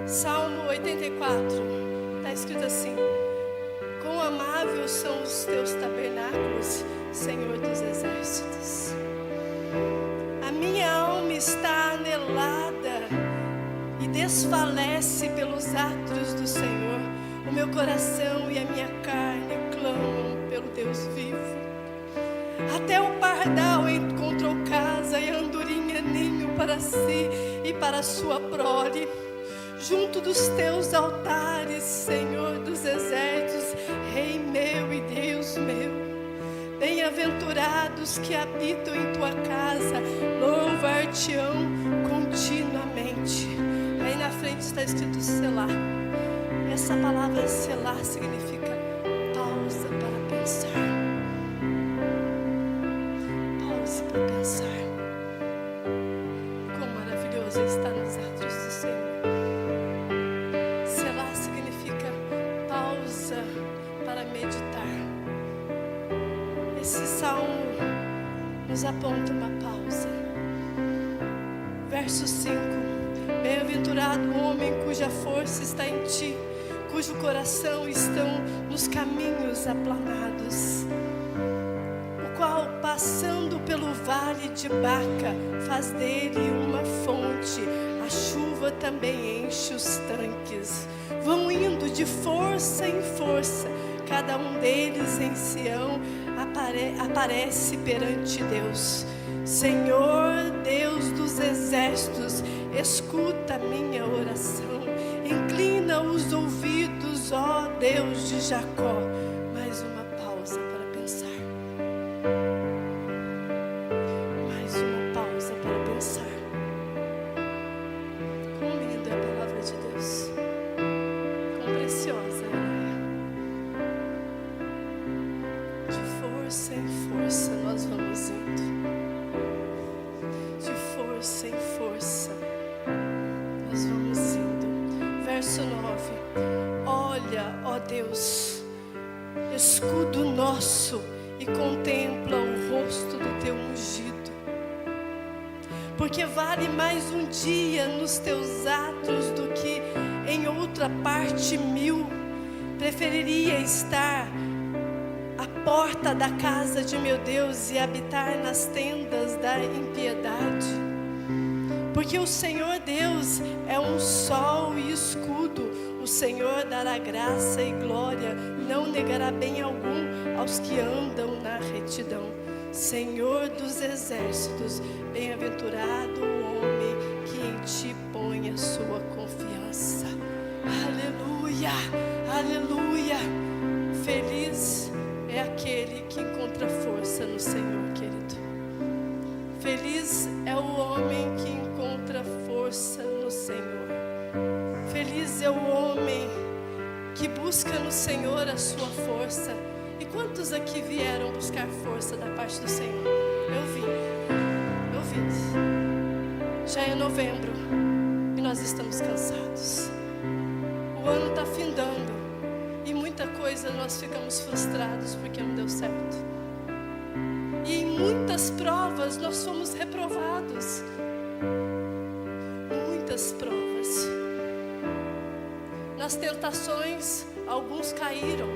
Salmo 84, está escrito assim: quão amáveis são os teus tabernáculos, Senhor dos exércitos. A minha alma está anelada e desfalece pelos atos do Senhor. O meu coração e a minha carne clamam pelo Deus vivo. Até o pardal encontrou casa e a andorinha ninho para si e para a sua prole. Junto dos teus altares, Senhor dos exércitos, Rei meu e Deus meu. Bem-aventurados que habitam em tua casa, louvar-te-ão continuamente. Aí na frente está escrito Selá. Essa palavra Selá significa pausa para pensar. Pause para pensar. Quão maravilhoso está nos atos do Senhor. Selá significa pausa para meditar. Esse salmo nos aponta uma pausa. Verso 5: bem-aventurado o homem cuja força está em ti, cujo coração estão nos caminhos aplanados, o qual, passando pelo vale de Baca, faz dele uma fonte, a chuva também enche os tanques. Vão indo de força em força, cada um deles em Sião aparece perante Deus. Senhor Deus dos exércitos, escuta minha oração, inclina os ouvidos, ó Deus de Jacó. Mais uma pausa para pensar. Mais uma pausa para pensar. Quão linda é a palavra de Deus, quão preciosa ela é. De força em força nós vamos indo. De força em força nós vamos indo. Verso 9: olha, ó Deus, escudo nosso, e contempla o rosto do teu ungido. Porque vale mais um dia nos teus atos do que em outra parte 1000. Preferiria estar à porta da casa de meu Deus e habitar nas tendas da impiedade. Porque o Senhor Deus é um sol e escudo. O Senhor dará graça e glória, não negará bem algum aos que andam na retidão. Senhor dos exércitos, bem-aventurado o homem que em ti põe a sua confiança. Aleluia, aleluia. Feliz é aquele que encontra força no Senhor, querido. Feliz é o homem que encontra força no Senhor. Feliz é o homem que busca no Senhor a sua força. E quantos aqui vieram buscar força da parte do Senhor? Eu vim. Já é novembro e nós estamos cansados. O ano está findando e muita coisa nós ficamos frustrados porque não deu certo. E em muitas provas nós fomos reprovados. Muitas provas. Nas tentações, alguns caíram.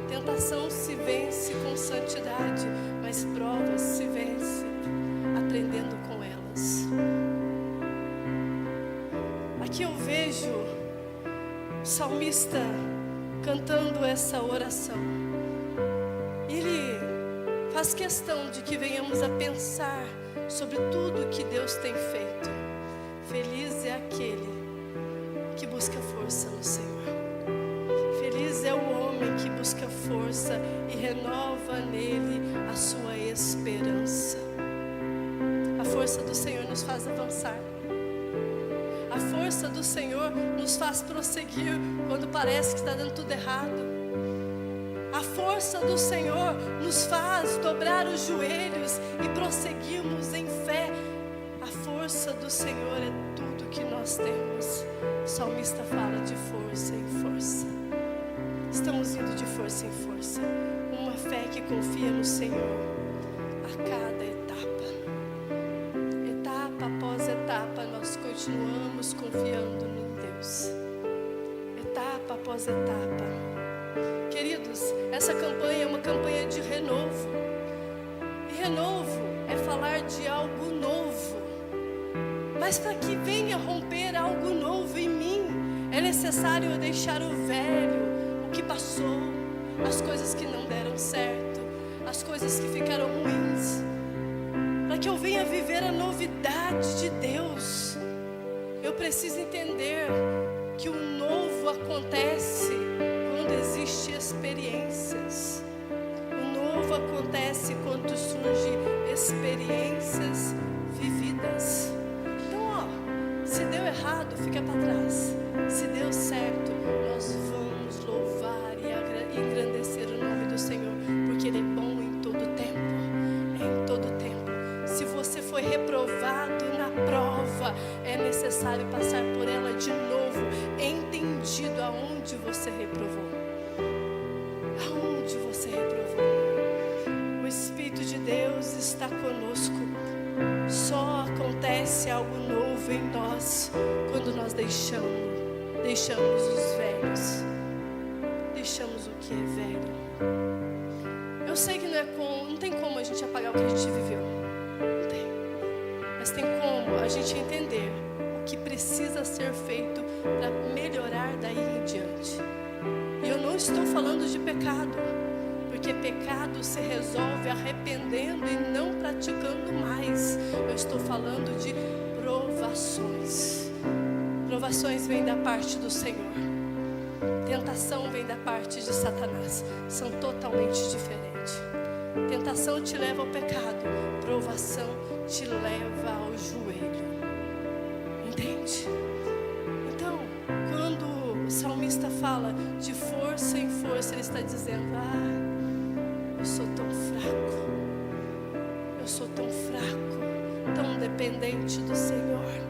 Tentação se vence com santidade, mas provas se vence aprendendo com elas. Aqui eu vejo o salmista cantando essa oração. Ele faz questão de que venhamos a pensar sobre tudo que Deus tem feito. Feliz é aquele que busca força no Senhor. Feliz é o homem que busca força e renova nele a sua esperança. A força do Senhor nos faz avançar. A força do Senhor nos faz prosseguir quando parece que está dando tudo errado. A força do Senhor nos faz dobrar os joelhos e prosseguirmos em fé. A força do Senhor é tudo que nós temos. O salmista fala de força em força. Estamos indo de força em força. Uma fé que confia no Senhor a cada etapa. Etapa após etapa nós continuamos confiando no Deus. após etapa. Queridos, essa campanha é uma campanha de renovo. E renovo é falar de algo novo. Mas para que venha romper algo novo em mim, é necessário eu deixar o velho, o que passou, as coisas que não deram certo, as coisas que ficaram ruins, para que eu venha viver a novidade de Deus. Eu preciso entender que o novo acontece quando existem experiências. O novo acontece quando surgem experiências vividas. Então, se deu errado, fica para trás. Se deu certo, nós vamos louvar e engrandecer o nome do Senhor, porque Ele é bom em todo tempo. Em todo tempo. Se você foi reprovado na prova, é necessário passar por ela de novo, entendido aonde você reprovou. Aonde você reprovou. O Espírito de Deus está conosco. Só acontece algo novo em nós quando nós deixamos os velhos. Deixamos o que é velho. Eu sei que não tem como a gente apagar o que a gente viveu. Não tem. Mas tem como a gente entender o que precisa ser feito para melhorar daí em diante. E eu não estou falando de pecado, porque pecado se resolve arrependendo e não praticando mais. Eu estou falando de provações. Provações vêm da parte do Senhor. Tentação vem da parte de Satanás. São totalmente diferentes. Tentação te leva ao pecado. Provação te leva ao joelho. Entende? Então, quando o salmista fala de força em força, ele está dizendo: eu sou tão fraco. Eu sou tão fraco, tão dependente do Senhor.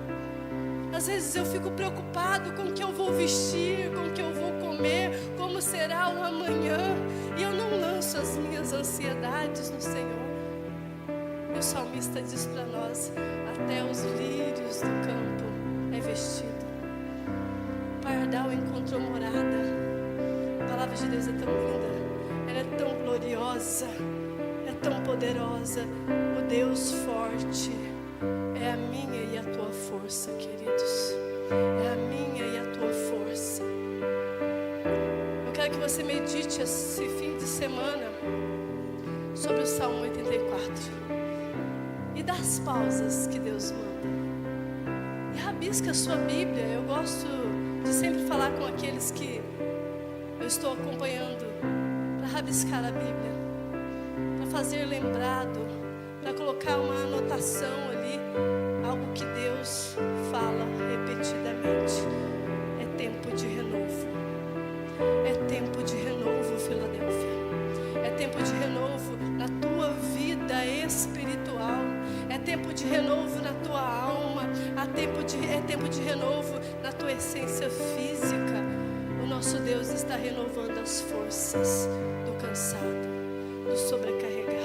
Às vezes eu fico preocupado com o que eu vou vestir, com o que eu vou comer, como será o amanhã. E eu não lanço as minhas ansiedades no Senhor. E o salmista diz para nós: até os lírios do campo é vestido. O pardal encontrou morada. A palavra de Deus é tão linda. Ela é tão gloriosa. É tão poderosa. O Deus forte é a minha e a tua força, queridos. É a minha e a tua força. Eu quero que você medite esse fim de semana sobre o Salmo 84 e das pausas que Deus manda. E rabisca a sua Bíblia. Eu gosto de sempre falar com aqueles que eu estou acompanhando para rabiscar a Bíblia, para fazer lembrado, para colocar uma anotação ali, algo que Deus fala repetidamente. É tempo de renovo. É tempo de renovo, Filadélfia. É tempo de renovo na tua vida espiritual. É tempo de renovo na tua alma. É tempo de renovo na tua essência física. O nosso Deus está renovando as forças do cansado, do sobrecarregado.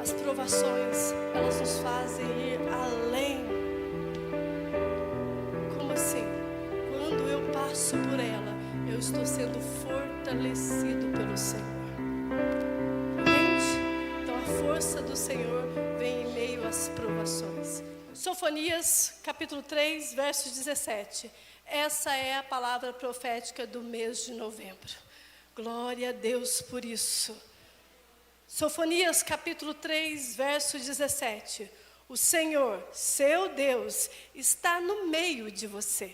As provações, elas nos fazem ir além. Como assim? Quando eu passo por ela, eu estou sendo fortalecido pelo Senhor. Entende? Então a força do Senhor vem em meio às provações. Sofonias, capítulo 3, verso 17. Essa é a palavra profética do mês de novembro. Glória a Deus por isso. Sofonias capítulo 3, verso 17. O Senhor, seu Deus, está no meio de você,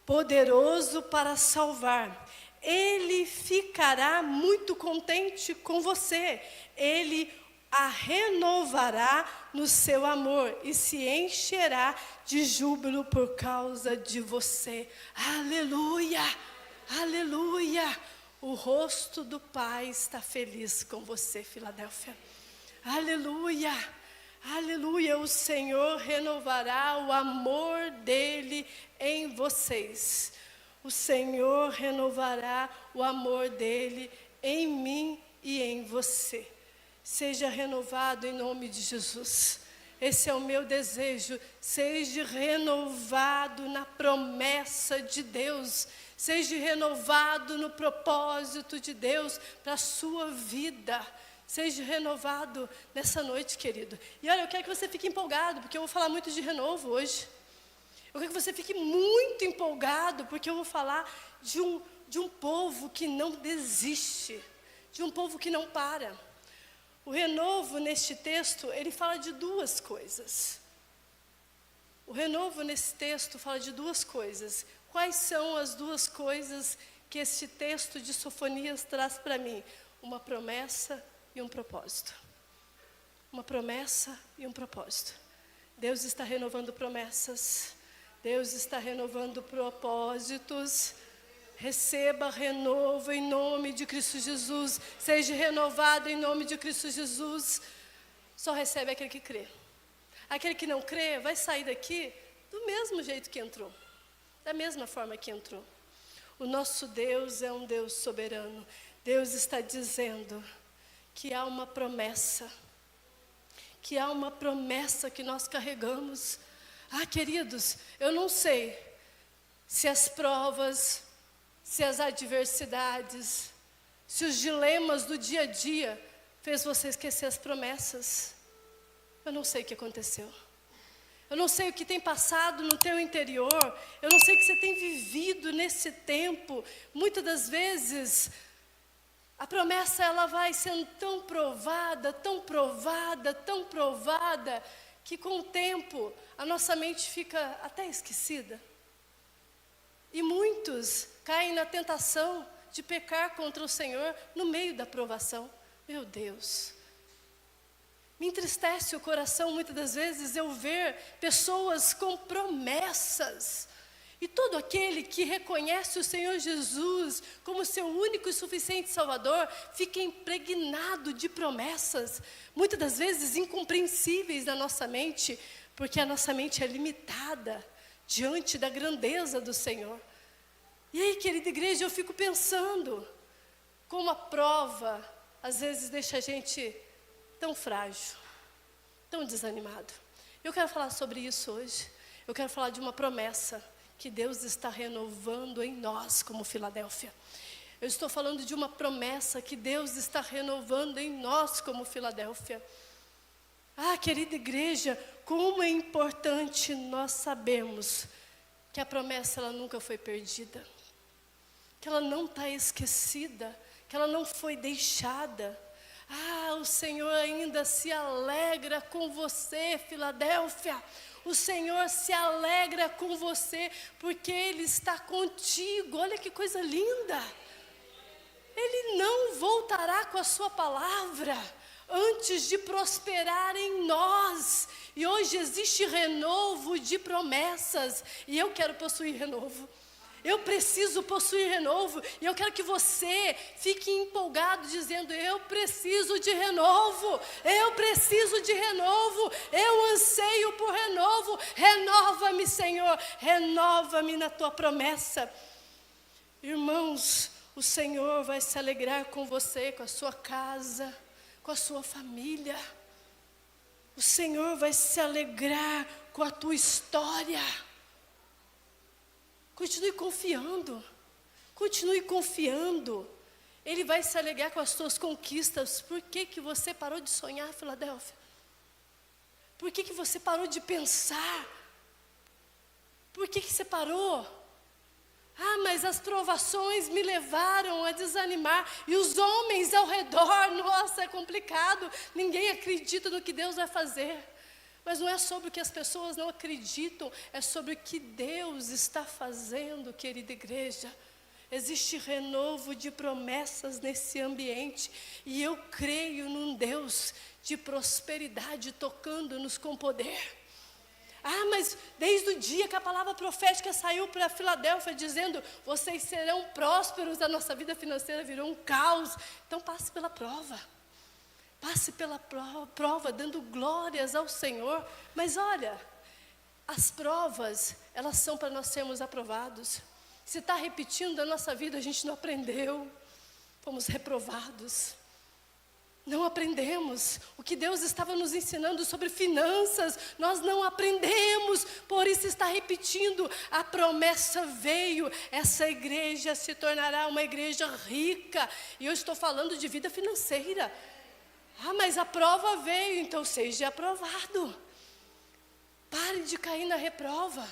poderoso para salvar. Ele ficará muito contente com você. Ele a renovará no seu amor e se encherá de júbilo por causa de você. Aleluia! Aleluia! O rosto do Pai está feliz com você, Filadélfia. Aleluia, aleluia. O Senhor renovará o amor dele em vocês. O Senhor renovará o amor dele em mim e em você. Seja renovado em nome de Jesus. Esse é o meu desejo. Seja renovado na promessa de Deus. Seja renovado no propósito de Deus para a sua vida. Seja renovado nessa noite, querido. E olha, eu quero que você fique empolgado, porque eu vou falar muito de renovo hoje. Eu quero que você fique muito empolgado, porque eu vou falar de um povo que não desiste, de um povo que não para. O renovo neste texto, ele fala de duas coisas. O renovo nesse texto fala de duas coisas. Quais são as duas coisas que este texto de Sofonias traz para mim? Uma promessa e um propósito. Uma promessa e um propósito. Deus está renovando promessas. Deus está renovando propósitos. Receba renovo em nome de Cristo Jesus. Seja renovado em nome de Cristo Jesus. Só recebe aquele que crê. Aquele que não crê vai sair daqui do mesmo jeito que entrou. Da mesma forma que entrou. O nosso Deus é um Deus soberano. Deus está dizendo que há uma promessa. Que há uma promessa que nós carregamos. Queridos, eu não sei se as provas, se as adversidades, se os dilemas do dia a dia fez você esquecer as promessas. Eu não sei o que aconteceu. Eu não sei o que tem passado no teu interior. Eu não sei o que você tem vivido nesse tempo. Muitas das vezes, a promessa ela vai sendo tão provada, tão provada, tão provada, que com o tempo a nossa mente fica até esquecida. E muitos caem na tentação de pecar contra o Senhor no meio da provação. Meu Deus. Me entristece o coração muitas das vezes eu ver pessoas com promessas. E todo aquele que reconhece o Senhor Jesus como seu único e suficiente Salvador, fica impregnado de promessas, muitas das vezes incompreensíveis na nossa mente, porque a nossa mente é limitada diante da grandeza do Senhor. E aí, querida igreja, eu fico pensando como a prova às vezes deixa a gente tão frágil, tão desanimado. Eu quero falar sobre isso hoje. Eu quero falar de uma promessa que Deus está renovando em nós como Filadélfia. Eu estou falando de uma promessa que Deus está renovando em nós como Filadélfia. Querida igreja, como é importante nós sabermos que a promessa ela nunca foi perdida, que ela não está esquecida, que ela não foi deixada. O Senhor ainda se alegra com você, Filadélfia. O Senhor se alegra com você, porque Ele está contigo. Olha que coisa linda. Ele não voltará com a sua palavra antes de prosperar em nós. E hoje existe renovo de promessas, e eu quero possuir renovo. Eu preciso possuir renovo, e eu quero que você fique empolgado dizendo, eu preciso de renovo, eu preciso de renovo, eu anseio por renovo, renova-me, Senhor, renova-me na tua promessa. Irmãos, o Senhor vai se alegrar com você, com a sua casa, com a sua família. O Senhor vai se alegrar com a tua história. Continue confiando, continue confiando. Ele vai se alegrar com as suas conquistas. Por que que você parou de sonhar, Filadélfia? Por que que você parou de pensar? Por que que você parou? Mas as provações me levaram a desanimar. E os homens ao redor, nossa, é complicado. Ninguém acredita no que Deus vai fazer. Mas não é sobre o que as pessoas não acreditam, é sobre o que Deus está fazendo, querida igreja. Existe renovo de promessas nesse ambiente, e eu creio num Deus de prosperidade tocando-nos com poder. Mas desde o dia que a palavra profética saiu para Filadélfia dizendo, vocês serão prósperos, a nossa vida financeira virou um caos. Então passe pela prova. Passe pela prova, dando glórias ao Senhor. Mas olha, as provas, elas são para nós sermos aprovados. Se está repetindo a nossa vida, a gente não aprendeu. Fomos reprovados. Não aprendemos o que Deus estava nos ensinando sobre finanças, nós não aprendemos, por isso está repetindo, a promessa veio, essa igreja se tornará uma igreja rica, e eu estou falando de vida financeira. Mas a prova veio, então seja aprovado. Pare de cair na reprova,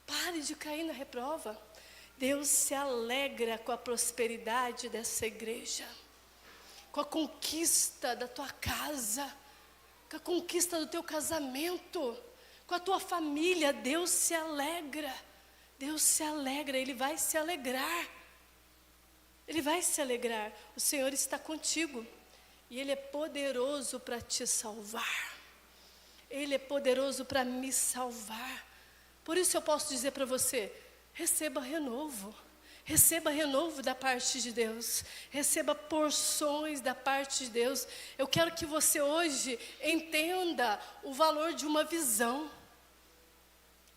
pare de cair na reprova. Deus se alegra com a prosperidade dessa igreja, com a conquista da tua casa, com a conquista do teu casamento, com a tua família. Deus se alegra, Deus se alegra, Ele vai se alegrar, Ele vai se alegrar. O Senhor está contigo, e Ele é poderoso para te salvar, Ele é poderoso para me salvar. Por isso eu posso dizer para você, receba renovo. Receba renovo da parte de Deus. Receba porções da parte de Deus. Eu quero que você hoje entenda o valor de uma visão.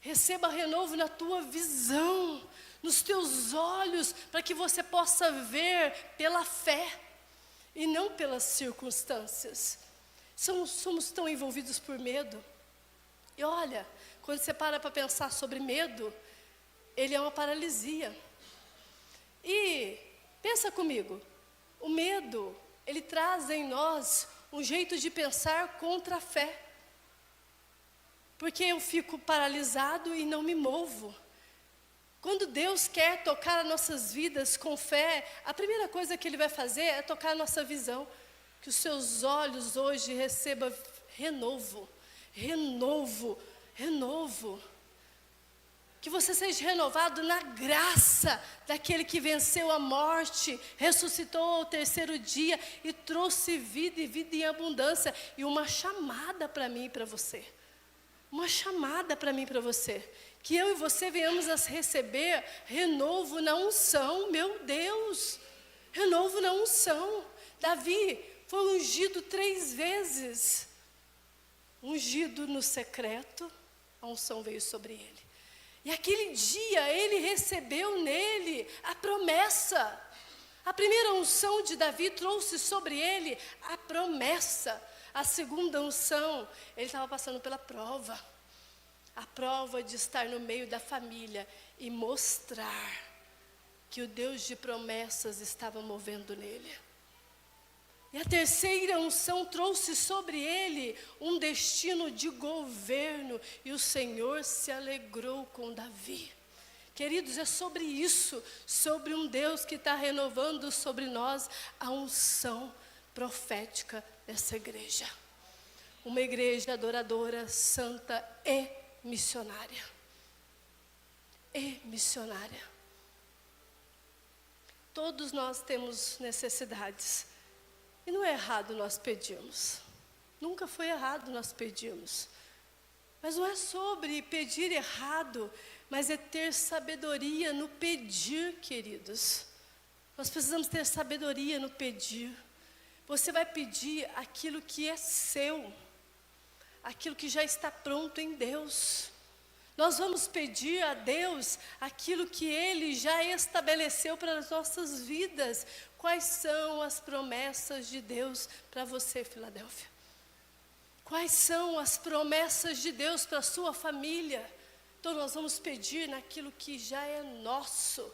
Receba renovo na tua visão, nos teus olhos, para que você possa ver pela fé e não pelas circunstâncias. Somos tão envolvidos por medo. E olha, quando você para pensar sobre medo, ele é uma paralisia. E pensa comigo, o medo, ele traz em nós um jeito de pensar contra a fé. Porque eu fico paralisado e não me movo. Quando Deus quer tocar as nossas vidas com fé, a primeira coisa que Ele vai fazer é tocar a nossa visão. Que os seus olhos hoje recebam renovo, renovo, renovo. Que você seja renovado na graça daquele que venceu a morte, ressuscitou ao terceiro dia e trouxe vida e vida em abundância. E uma chamada para mim e para você. Uma chamada para mim e para você. Que eu e você venhamos a receber renovo na unção, meu Deus. Renovo na unção. Davi foi ungido 3 vezes. Ungido no secreto, a unção veio sobre ele. E aquele dia ele recebeu nele a promessa. A primeira unção de Davi trouxe sobre ele a promessa. A segunda unção, ele estava passando pela prova. A prova de estar no meio da família e mostrar que o Deus de promessas estava movendo nele. E a terceira unção trouxe sobre ele um destino de governo. E o Senhor se alegrou com Davi. Queridos, é sobre isso, sobre um Deus que está renovando sobre nós a unção profética dessa igreja. Uma igreja adoradora, santa e missionária. E missionária. Todos nós temos necessidades. E não é errado nós pedirmos. Nunca foi errado nós pedirmos. Mas não é sobre pedir errado, mas é ter sabedoria no pedir, queridos. Nós precisamos ter sabedoria no pedir. Você vai pedir aquilo que é seu, aquilo que já está pronto em Deus. Nós vamos pedir a Deus aquilo que Ele já estabeleceu para as nossas vidas. Quais são as promessas de Deus para você, Filadélfia? Quais são as promessas de Deus para a sua família? Então nós vamos pedir naquilo que já é nosso,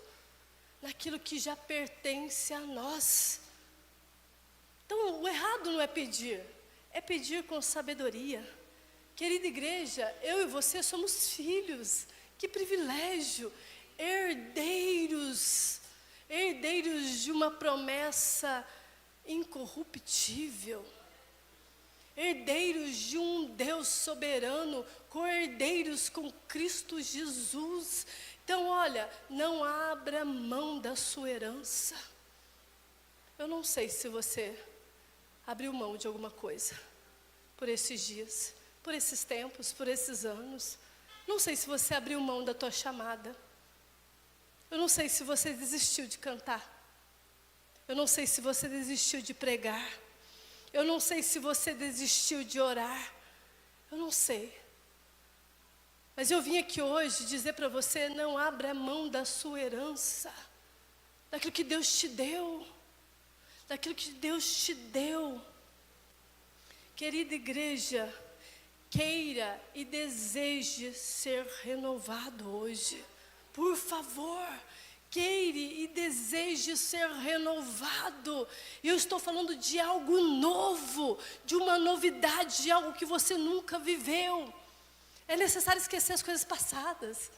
naquilo que já pertence a nós. Então o errado não é pedir com sabedoria. Querida igreja, eu e você somos filhos, que privilégio, herdeiros de uma promessa incorruptível, herdeiros de um Deus soberano, co-herdeiros com Cristo Jesus. Então olha, não abra mão da sua herança. Eu não sei se você abriu mão de alguma coisa por esses dias, por esses tempos, por esses anos. Não sei se você abriu mão da tua chamada. Eu não sei se você desistiu de cantar. Eu não sei se você desistiu de pregar. Eu não sei se você desistiu de orar. Eu não sei. Mas eu vim aqui hoje dizer para você, não abra mão da sua herança, daquilo que Deus te deu, daquilo que Deus te deu. Querida igreja, queira e deseje ser renovado hoje. Por favor, queire e deseje ser renovado. E eu estou falando de algo novo, de uma novidade, de algo que você nunca viveu. É necessário esquecer as coisas passadas.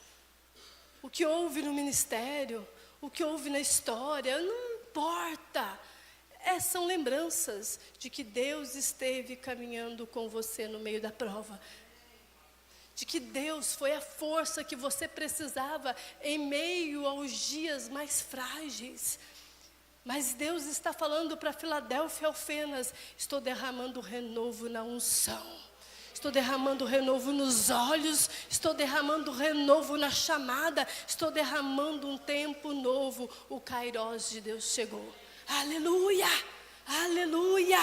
O que houve no ministério, o que houve na história, não importa. São lembranças de que Deus esteve caminhando com você no meio da prova. De que Deus foi a força que você precisava em meio aos dias mais frágeis. Mas Deus está falando para Filadélfia, Alfenas: estou derramando renovo na unção. Estou derramando renovo nos olhos, estou derramando renovo na chamada, estou derramando um tempo novo. O Kairós de Deus chegou. Aleluia, aleluia.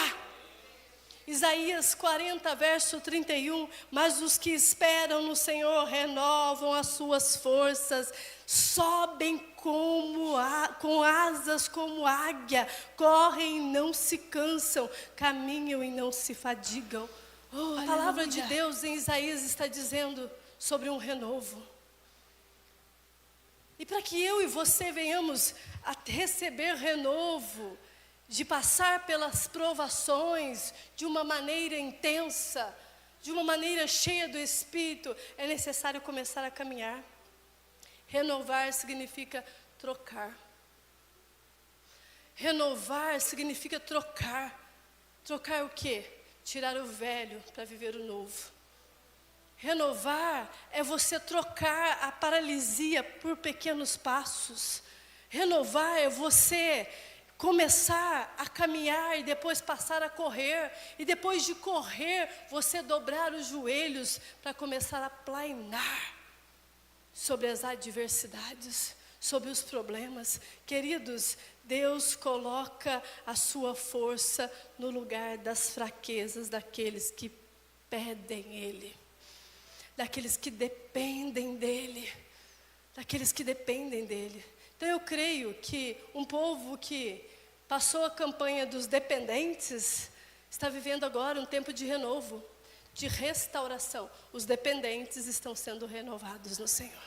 Isaías 40, verso 31, mas os que esperam no Senhor renovam as suas forças, sobem com asas como águia, correm e não se cansam, caminham e não se fadigam. A palavra de Deus em Isaías está dizendo sobre um renovo. E para que eu e você venhamos a receber renovo, de passar pelas provações de uma maneira intensa, de uma maneira cheia do Espírito, é necessário começar a caminhar. Renovar significa trocar. Renovar significa trocar. Trocar o quê? Tirar o velho para viver o novo. Renovar é você trocar a paralisia por pequenos passos. Renovar é você começar a caminhar e depois passar a correr. E depois de correr, você dobrar os joelhos para começar a plainar sobre as adversidades, sobre os problemas. Queridos, Deus coloca a sua força no lugar das fraquezas daqueles que pedem Ele, daqueles que dependem dEle, daqueles que dependem dEle. Então eu creio que um povo que passou a campanha dos dependentes está vivendo agora um tempo de renovo, de restauração. Os dependentes estão sendo renovados no Senhor.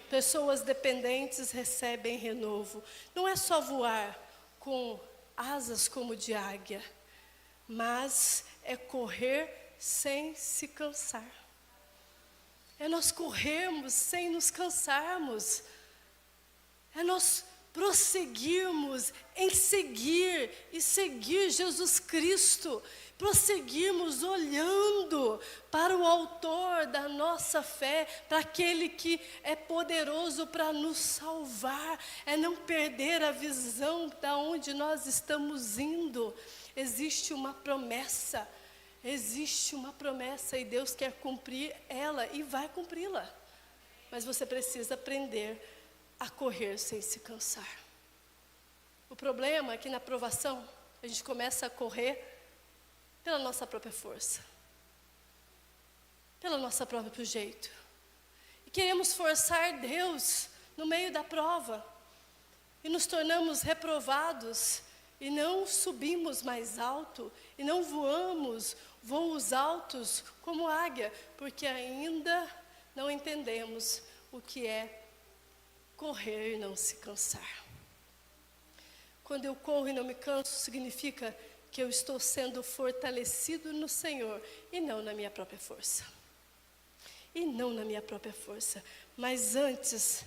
Pessoas dependentes recebem renovo. Não é só voar com asas como de águia, mas é correr sem se cansar. É nós corrermos sem nos cansarmos. É nós prosseguirmos em seguir e seguir Jesus Cristo. Prosseguirmos olhando para o autor da nossa fé, para aquele que é poderoso para nos salvar. É não perder a visão de onde nós estamos indo. Existe uma promessa e Deus quer cumprir ela e vai cumpri-la. Mas você precisa aprender a correr sem se cansar. O problema é que na provação a gente começa a correr pela nossa própria força, pelo nosso próprio jeito. E queremos forçar Deus no meio da prova. E nos tornamos reprovados e não subimos mais alto e não voamos voos altos como águia, porque ainda não entendemos o que é correr e não se cansar. Quando eu corro e não me canso, significa que eu estou sendo fortalecido no Senhor e não na minha própria força. Mas antes,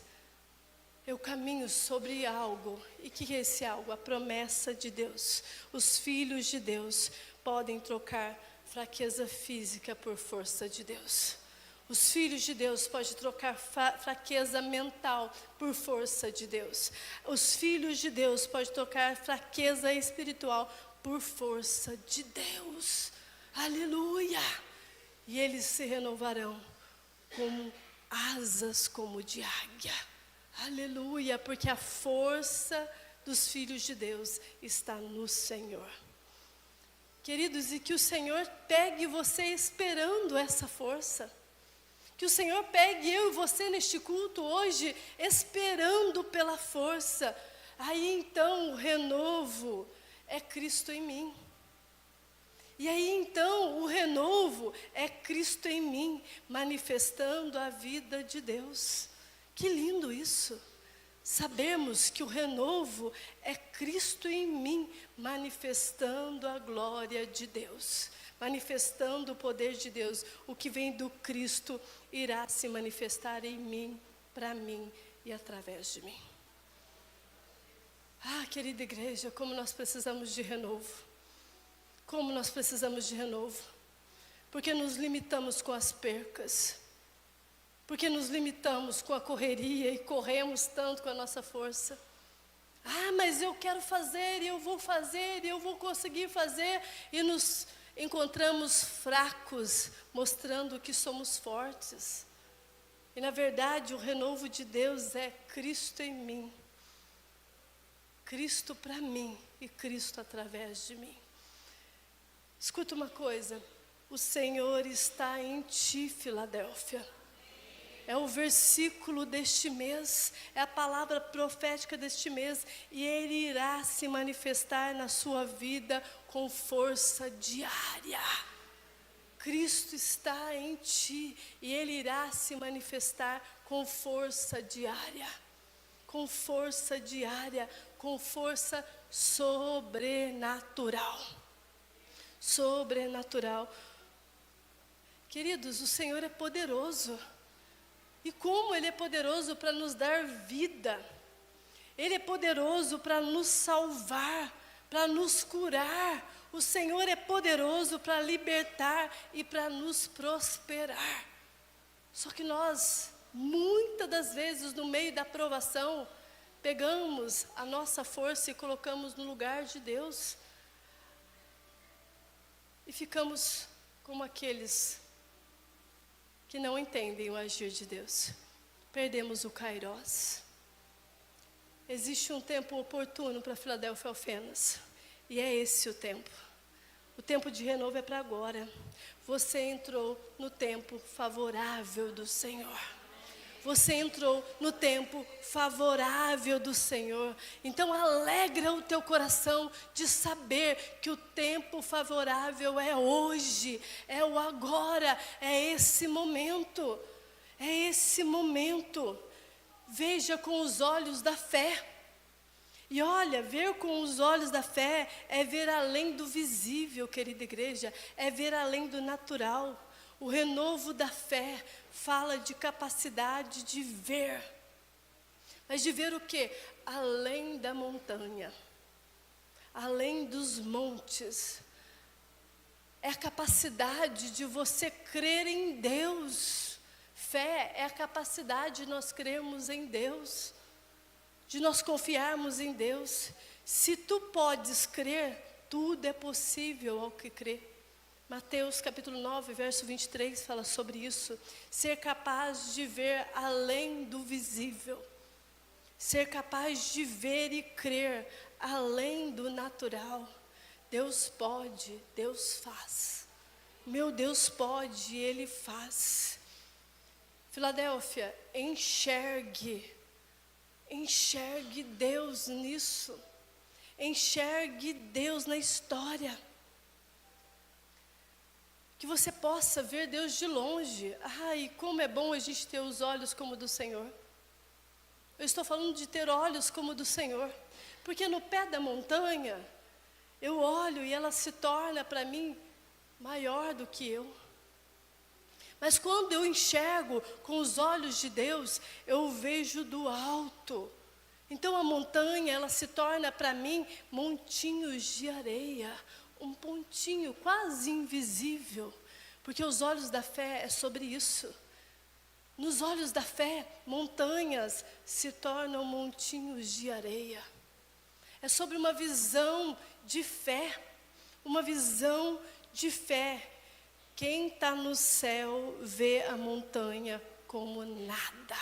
eu caminho sobre algo. E o que é esse algo? A promessa de Deus. Os filhos de Deus podem trocar fraqueza física por força de Deus. Os filhos de Deus podem trocar fraqueza mental por força de Deus. Os filhos de Deus podem trocar fraqueza espiritual por força de Deus. Aleluia! E eles se renovarão com asas como de águia. Aleluia! Porque a força dos filhos de Deus está no Senhor. Queridos, e que o Senhor pegue você esperando essa força. Que o Senhor pegue eu e você neste culto hoje, esperando pela força. Aí então o renovo é Cristo em mim. E aí então o renovo é Cristo em mim, manifestando a vida de Deus. Que lindo isso! Sabemos que o renovo é Cristo em mim, manifestando a glória de Deus, manifestando o poder de Deus. O que vem do Cristo irá se manifestar em mim, para mim e através de mim. Ah, querida igreja, como nós precisamos de renovo. Como nós precisamos de renovo. Porque nos limitamos com as percas. Porque nos limitamos com a correria e corremos tanto com a nossa força. Ah, mas eu quero fazer, e eu vou fazer, e eu vou conseguir fazer. E nos encontramos fracos, mostrando que somos fortes. E na verdade o renovo de Deus é Cristo em mim. Cristo para mim e Cristo através de mim. Escuta uma coisa, o Senhor está em ti, Filadélfia. É o versículo deste mês, é a palavra profética deste mês, e Ele irá se manifestar na sua vida com força diária. Cristo está em ti, e Ele irá se manifestar com força diária. Com força diária, com força sobrenatural. Sobrenatural. Queridos, o Senhor é poderoso. E como Ele é poderoso para nos dar vida. Ele é poderoso para nos salvar, para nos curar. O Senhor é poderoso para libertar e para nos prosperar. Só que nós, muitas das vezes, no meio da provação, pegamos a nossa força e colocamos no lugar de Deus. E ficamos como aqueles que não entendem o agir de Deus. Perdemos o Kairós. Existe um tempo oportuno para Filadélfia Alfenas. E é esse o tempo. O tempo de renovo é para agora. Você entrou no tempo favorável do Senhor. Você entrou no tempo favorável do Senhor. Então alegra o teu coração de saber que o tempo favorável é hoje, é o agora, é esse momento. É esse momento. Veja com os olhos da fé. E olha, ver com os olhos da fé é ver além do visível, querida igreja, é ver além do natural. O renovo da fé fala de capacidade de ver. Mas de ver o quê? Além da montanha, além dos montes. É a capacidade de você crer em Deus. Fé é a capacidade de nós crermos em Deus, de nós confiarmos em Deus. Se tu podes crer, tudo é possível ao que crê. Mateus capítulo 9, verso 23 fala sobre isso. Ser capaz de ver além do visível. Ser capaz de ver e crer além do natural. Deus pode, Deus faz. Meu Deus pode, Ele faz. Filadélfia, enxergue Deus nisso. Enxergue Deus na história. Que você possa ver Deus de longe. Ai, como é bom a gente ter os olhos como do Senhor. Eu estou falando de ter olhos como do Senhor. Porque no pé da montanha, eu olho e ela se torna para mim maior do que eu. Mas quando eu enxergo com os olhos de Deus, eu vejo do alto. Então a montanha, ela se torna para mim montinhos de areia. Um pontinho quase invisível. Porque os olhos da fé é sobre isso. Nos olhos da fé, montanhas se tornam montinhos de areia. É sobre uma visão de fé. Uma visão de fé. Quem está no céu vê a montanha como nada.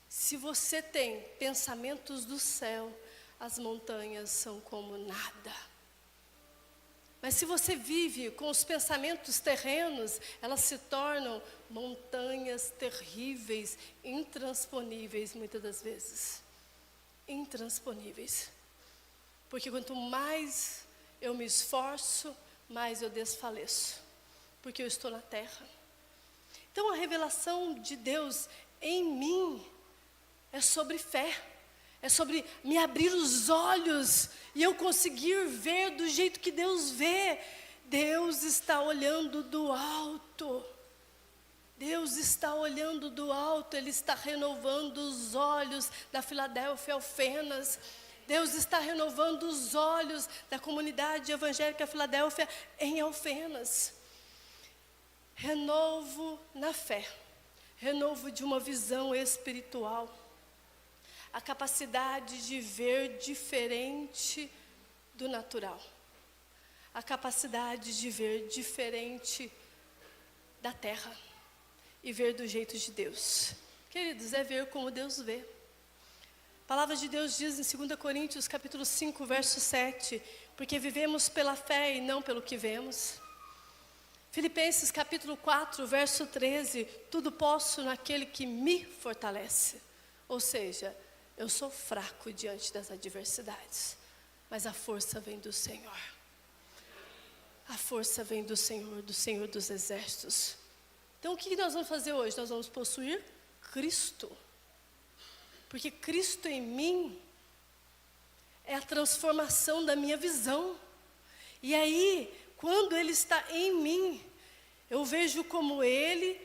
Se você tem pensamentos do céu, as montanhas são como nada. Mas se você vive com os pensamentos terrenos, elas se tornam montanhas terríveis, intransponíveis muitas das vezes. Intransponíveis. Porque quanto mais eu me esforço, mais eu desfaleço, porque eu estou na terra. Então a revelação de Deus em mim é sobre fé, é sobre me abrir os olhos e eu conseguir ver do jeito que Deus vê. Deus está olhando do alto. Deus está olhando do alto, Ele está renovando os olhos da Filadélfia Alfenas. Deus está renovando os olhos da comunidade evangélica Filadélfia em Alfenas. Renovo na fé, renovo de uma visão espiritual, a capacidade de ver diferente do natural, a capacidade de ver diferente da terra e ver do jeito de Deus. Queridos, é ver como Deus vê. A palavra de Deus diz em 2 Coríntios capítulo 5, verso 7, porque vivemos pela fé e não pelo que vemos. Filipenses capítulo 4, verso 13, tudo posso naquele que me fortalece. Ou seja, eu sou fraco diante das adversidades, mas a força vem do Senhor. A força vem do Senhor dos exércitos. Então o que nós vamos fazer hoje? Nós vamos possuir Cristo. Porque Cristo em mim é a transformação da minha visão. E aí, quando Ele está em mim, eu vejo como Ele,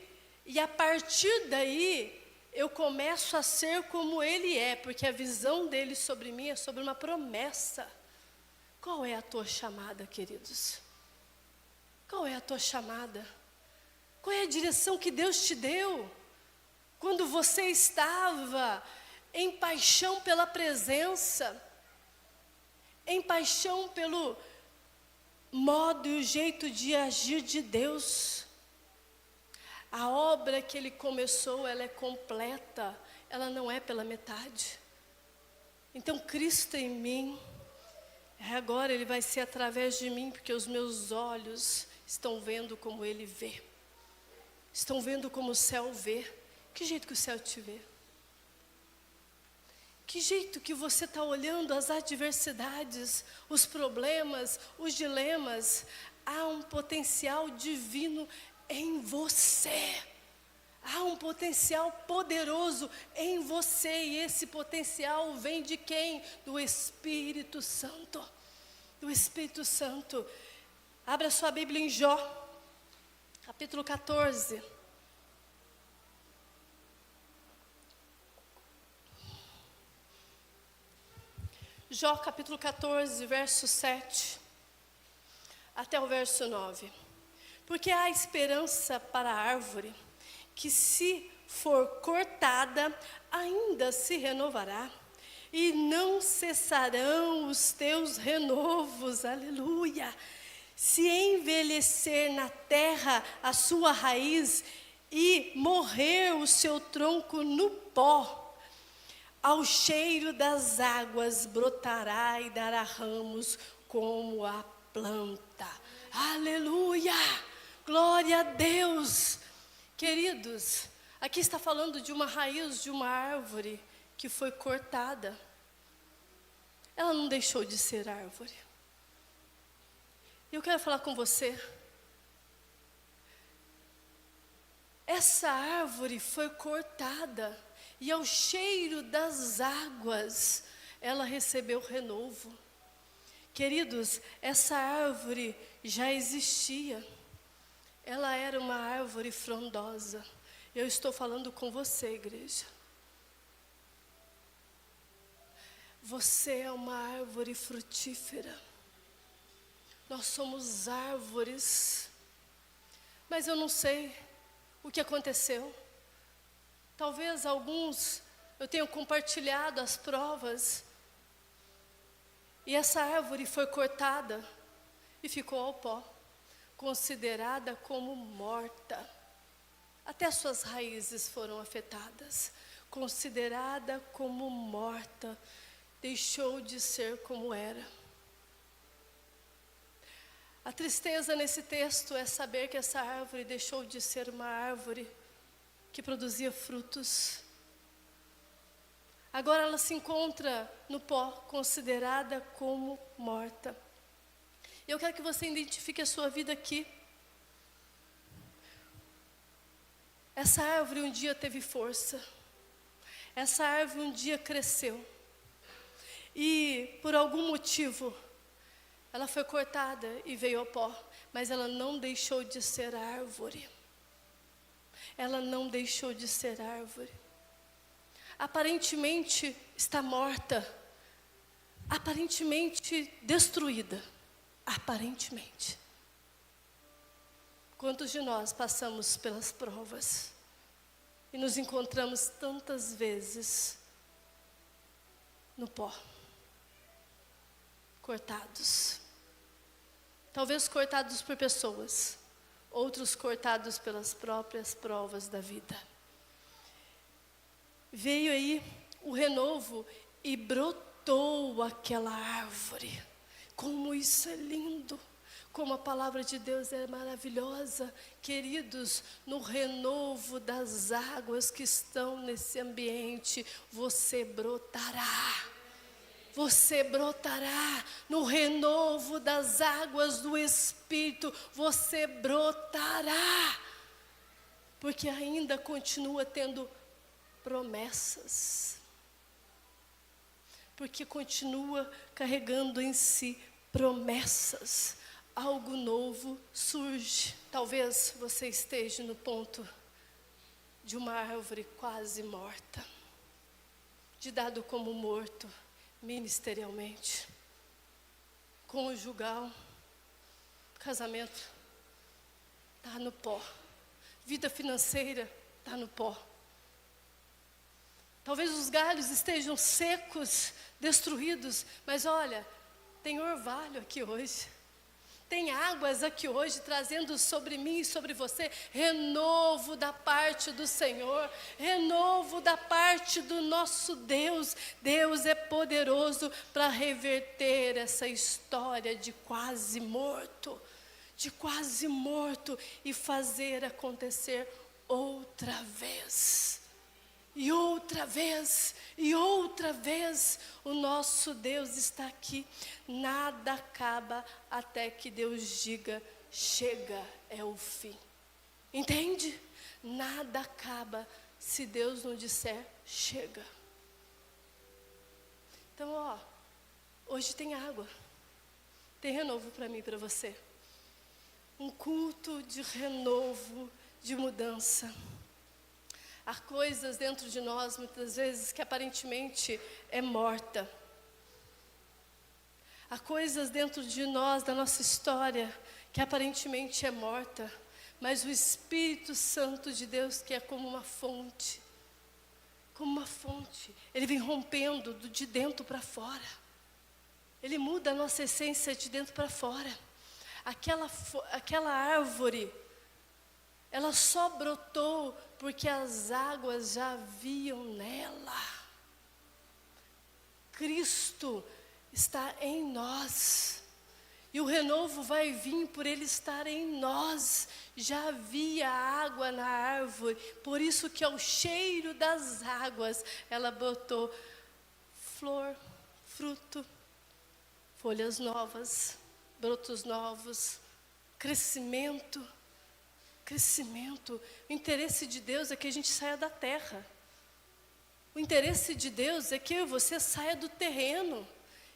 e a partir daí, eu começo a ser como Ele é, porque a visão dEle sobre mim é sobre uma promessa. Qual é a tua chamada, queridos? Qual é a tua chamada? Qual é a direção que Deus te deu? Quando você estava em paixão pela presença, em paixão pelo modo e o jeito de agir de Deus. A obra que Ele começou, ela é completa, ela não é pela metade. Então Cristo em mim, agora Ele vai ser através de mim, porque os meus olhos estão vendo como Ele vê. Estão vendo como o céu vê. Que jeito que o céu te vê? Que jeito que você está olhando as adversidades, os problemas, os dilemas? Há um potencial divino em você. Há um potencial poderoso em você. E esse potencial vem de quem? Do Espírito Santo. Do Espírito Santo. Abra sua Bíblia em Jó, capítulo 14. Jó capítulo 14, verso 7, até o verso 9. Porque há esperança para a árvore, que se for cortada, ainda se renovará, e não cessarão os teus renovos, aleluia. Se envelhecer na terra a sua raiz, e morrer o seu tronco no pó, ao cheiro das águas brotará e dará ramos como a planta. Aleluia! Glória a Deus! Queridos, aqui está falando de uma raiz de uma árvore que foi cortada. Ela não deixou de ser árvore. Eu quero falar com você. Essa árvore foi cortada. E ao cheiro das águas, ela recebeu renovo. Queridos, essa árvore já existia. Ela era uma árvore frondosa. Eu estou falando com você, igreja. Você é uma árvore frutífera. Nós somos árvores. Mas eu não sei o que aconteceu. Talvez alguns, eu tenho compartilhado as provas, e essa árvore foi cortada e ficou ao pó, considerada como morta. Até suas raízes foram afetadas, considerada como morta, deixou de ser como era. A tristeza nesse texto é saber que essa árvore deixou de ser uma árvore que produzia frutos. Agora ela se encontra no pó, considerada como morta. E eu quero que você identifique a sua vida aqui. Essa árvore um dia teve força. Essa árvore um dia cresceu. E por algum motivo, ela foi cortada e veio ao pó. Mas ela não deixou de ser árvore. Ela não deixou de ser árvore. Aparentemente está morta. Aparentemente destruída. Aparentemente. Quantos de nós passamos pelas provas e nos encontramos tantas vezes no pó, cortados. Talvez cortados por pessoas, outros cortados pelas próprias provas da vida. Veio aí o renovo e brotou aquela árvore. Como isso é lindo! Como a palavra de Deus é maravilhosa. Queridos, no renovo das águas que estão nesse ambiente, você brotará. Você brotará. No renovo das águas do Espírito, você brotará. Porque ainda continua tendo promessas. Porque continua carregando em si promessas. Algo novo surge. Talvez você esteja no ponto de uma árvore quase morta, de dado como morto, ministerialmente, conjugal, casamento, está no pó, vida financeira, está no pó. Talvez os galhos estejam secos, destruídos, mas olha, tem orvalho aqui hoje. Tem águas aqui hoje trazendo sobre mim e sobre você renovo da parte do Senhor, renovo da parte do nosso Deus. Deus é poderoso para reverter essa história de quase morto e fazer acontecer outra vez. E outra vez, e outra vez, o nosso Deus está aqui. Nada acaba até que Deus diga, chega, é o fim. Entende? Nada acaba se Deus não disser, chega. Então, hoje tem água. Tem renovo para mim e para você. Um culto de renovo, de mudança. Há coisas dentro de nós, muitas vezes, que aparentemente é morta. Há coisas dentro de nós, da nossa história, que aparentemente é morta. Mas o Espírito Santo de Deus, que é como uma fonte. Como uma fonte. Ele vem rompendo de dentro para fora. Ele muda a nossa essência de dentro para fora. Aquela árvore, ela só brotou porque as águas já haviam nela. Cristo está em nós. E o renovo vai vir por Ele estar em nós. Já havia água na árvore. Por isso que ao cheiro das águas, ela brotou flor, fruto, folhas novas, brotos novos, crescimento. Crescimento. O interesse de Deus é que a gente saia da terra. O interesse de Deus é que você saia do terreno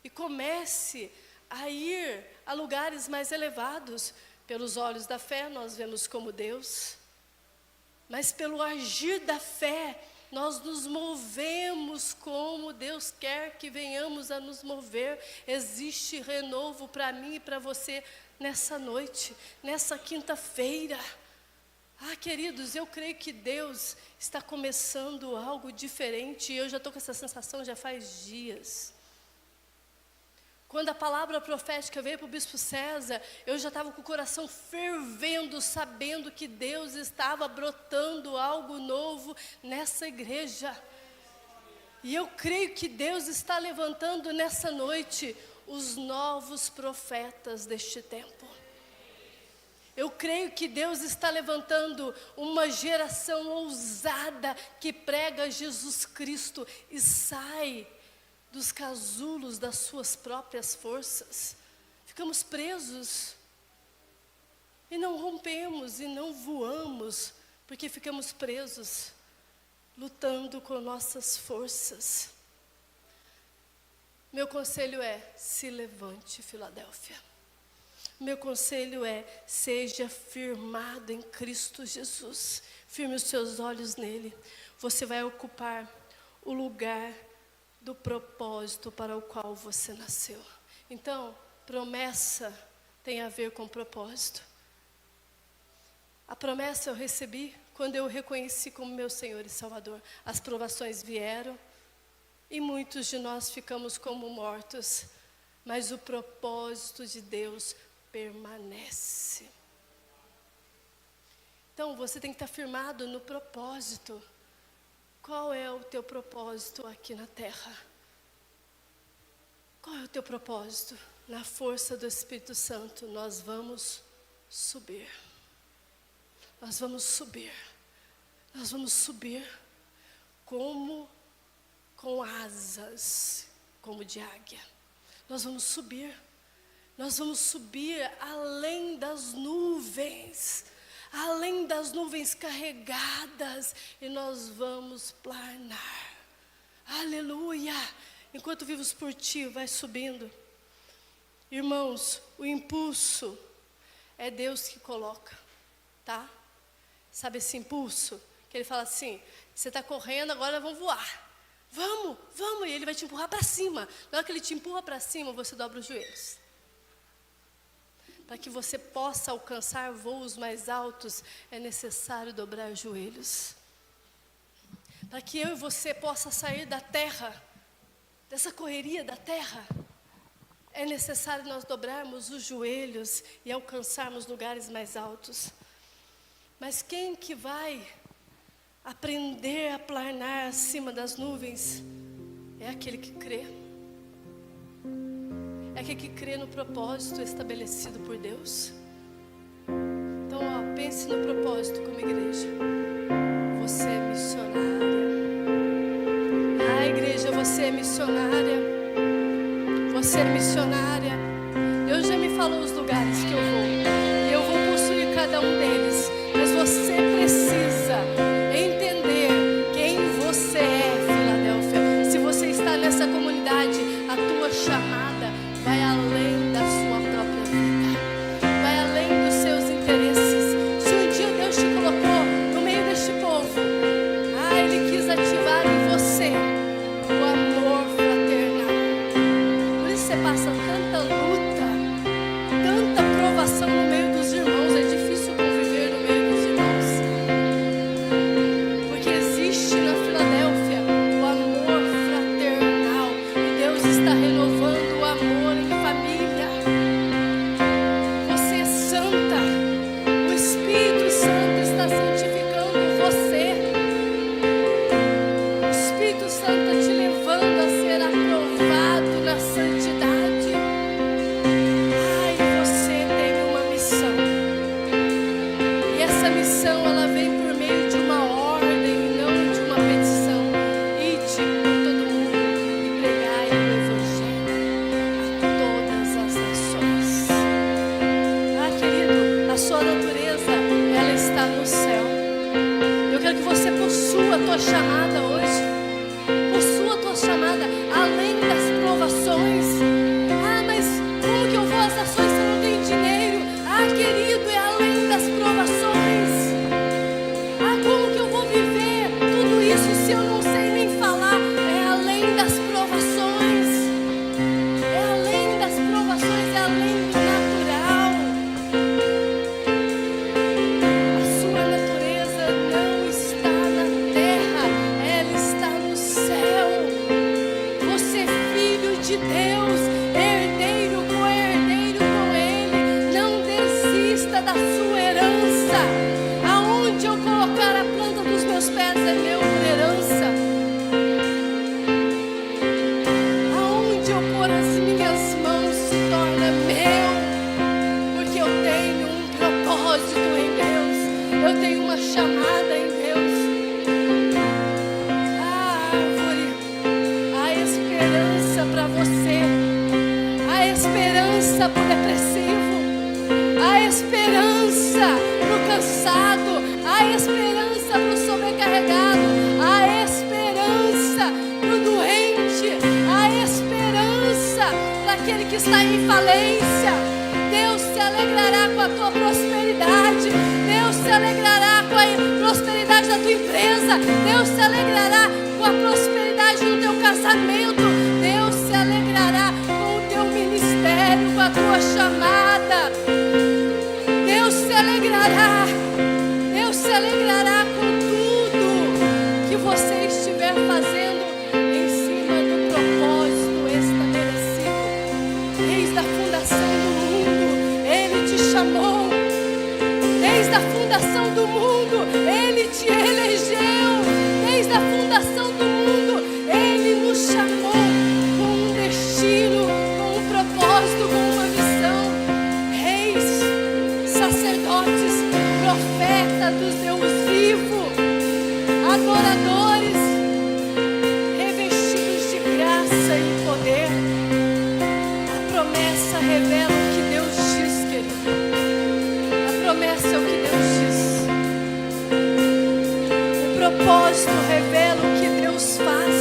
e comece a ir a lugares mais elevados. Pelos olhos da fé nós vemos como Deus, mas pelo agir da fé nós nos movemos como Deus quer que venhamos a nos mover. Existe renovo para mim e para você nessa noite, nessa quinta-feira. Queridos, eu creio que Deus está começando algo diferente. E eu já estou com essa sensação já faz dias. Quando a palavra profética veio para o bispo César, eu já estava com o coração fervendo, sabendo que Deus estava brotando algo novo nessa igreja. E eu creio que Deus está levantando nessa noite os novos profetas deste tempo. Eu creio que Deus está levantando uma geração ousada que prega Jesus Cristo e sai dos casulos das suas próprias forças. ficamos presos e não rompemos e não voamos, porque ficamos presos, lutando com nossas forças. Meu conselho é: se levante, Filadélfia. Meu conselho é: seja firmado em Cristo Jesus. Firme os seus olhos nele. Você vai ocupar o lugar do propósito para o qual você nasceu. Então, promessa tem a ver com propósito. A promessa eu recebi quando eu o reconheci como meu Senhor e Salvador. As provações vieram e muitos de nós ficamos como mortos, mas o propósito de Deus permanece. Então você tem que estar firmado no propósito. Qual é o teu propósito aqui na terra? Qual é o teu propósito? Na força do Espírito Santo nós vamos subir. Nós vamos subir. Nós vamos subir como com asas, como de águia. Nós vamos subir. Nós vamos subir além das nuvens carregadas, e nós vamos planar. Aleluia! Enquanto vivos por ti, vai subindo. Irmãos, o impulso é Deus que coloca, tá? Sabe esse impulso? Que ele fala assim: você está correndo, agora vamos voar. Vamos, e ele vai te empurrar para cima. Na hora que ele te empurra para cima, você dobra os joelhos. Para que você possa alcançar voos mais altos, é necessário dobrar os joelhos. Para que eu e você possa sair da terra, dessa correria da terra, é necessário nós dobrarmos os joelhos e alcançarmos lugares mais altos. Mas quem que vai aprender a planar acima das nuvens? É aquele que crê. É aquele que crê no propósito estabelecido por Deus. Então, pense no propósito como igreja. Você é missionária. Igreja, você é missionária. Você é missionária. Deus já me falou os lugares que eu vou. E eu vou possuir cada um deles. Mas você precisa entender quem você é, Filadélfia. Se você está nessa comunidade, a tua chamada vai além da sua própria vida. Vai além dos seus interesses. Se um dia Deus te colocou no meio deste povo, Ele quis ativar em você o amor fraternal. Por isso você passa tanta luta, tanta provação no meio dos irmãos. É difícil conviver no meio dos irmãos, porque existe na Filadélfia o amor fraternal, e Deus está renovando o amor em família. Você é santa, o Espírito Santo está santificando você. O Espírito Santo está te levando a ser aprovado na santidade. Você tem uma missão. E essa missão, ela vem por meio de uma ordem, não de uma petição. Ide por todo mundo e pregai o Evangelho a todas as nações. Querido, a sua natureza, ela está no céu. Eu quero que você possua a tua chamada hoje. Possua a tua chamada além das provações. Mas como que eu vou às nações se eu não tenho dinheiro? Querido, é além das provações. Como que eu vou viver tudo isso se eu não sei nem falar? É além das provações. É além das provações, é além do natural. A sua natureza não está na terra, ela está no céu. Você é filho de Deus, herdeiro, co-herdeiro com Ele. Não desista da sua herança. Aonde eu colocar a planta dos meus pés é meu por herança. Aonde eu pôr as minhas mãos se torna meu, porque eu tenho um propósito em Deus. Eu tenho uma chamada em Deus. Árvore, a esperança para você. A há esperança para o depressivo, há esperança para o cansado, há esperança para o sobrecarregado, há esperança para o doente, há esperança para aquele que está em falência. Deus se alegrará com a tua prosperidade, Deus se alegrará com a prosperidade da tua empresa, Deus se alegrará com a prosperidade do teu casamento, Deus se alegrará com o teu ministério, com a tua chamada. Deus se alegrará com tudo que você estiver fazendo em cima do propósito estabelecido. Desde a fundação do mundo, Ele te chamou. Desde a fundação do mundo, Ele te elegeu. Desde a fundação do mundo, Ele nos chamou com um destino, com um propósito, com uma missão. Reis, sacerdotes, profetas do Deus vivo, adoradores, revestidos de graça e poder. A promessa revela o que Deus diz, querido. A promessa é o que Deus diz. O propósito revela o que Deus faz.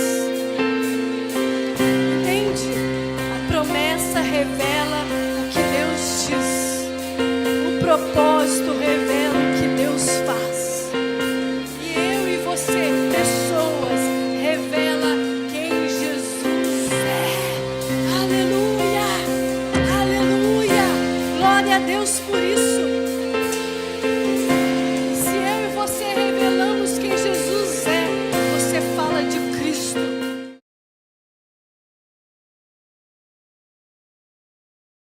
Entende? A promessa revela o que Deus diz. O propósito